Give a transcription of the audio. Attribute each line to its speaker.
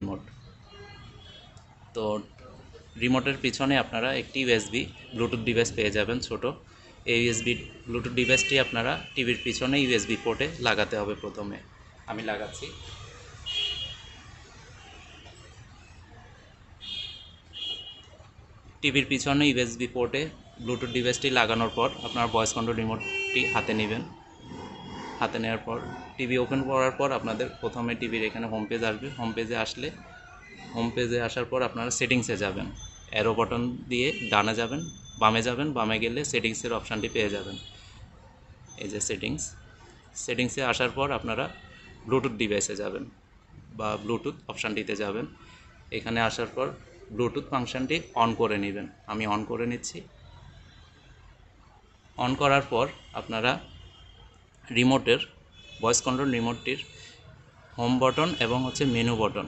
Speaker 1: Mode. তো রিমোটের পিছনে আপনারা একটি ইউএসবি ব্লুটুথ ডিভাইস পেয়ে যাবেন ছোট। এই ইউএসবি ব্লুটুথ ডিভাইসটি আপনারা টিভির পিছনে ইউএসবি পোর্টে লাগাতে হবে। প্রথমে আমি লাগাচ্ছি। টিভির পিছনে ইউএসবি পোর্টে ব্লুটুথ ডিভাইসটি লাগানোর পর আপনার ভয়েস কন্ট্রোল রিমোটটি হাতে নেবেন। হাতে নেওয়ার পর টিভি ওপেন করার পর আপনাদের প্রথমে টিভির এখানে হোম পেজ আসবে। হোম পেজে আসার পর আপনারা সেটিংসে যাবেন। অ্যারো বাটন দিয়ে ডানে যাবেন, বামে যাবেন, বামে গেলে সেটিংসের অপশানটি পেয়ে যাবেন। এই যে সেটিংসে আসার পর আপনারা ব্লুটুথ ডিভাইসে যাবেন বা ব্লুটুথ অপশানটিতে যাবেন। এখানে আসার পর ব্লুটুথ ফাংশনটি অন করে নেবেন। আমি অন করে নিচ্ছি। অন করার পর আপনারা রিমোটের ভয়েস কন্ট্রোল রিমোটটির হোম বাটন এবং মেনু বাটন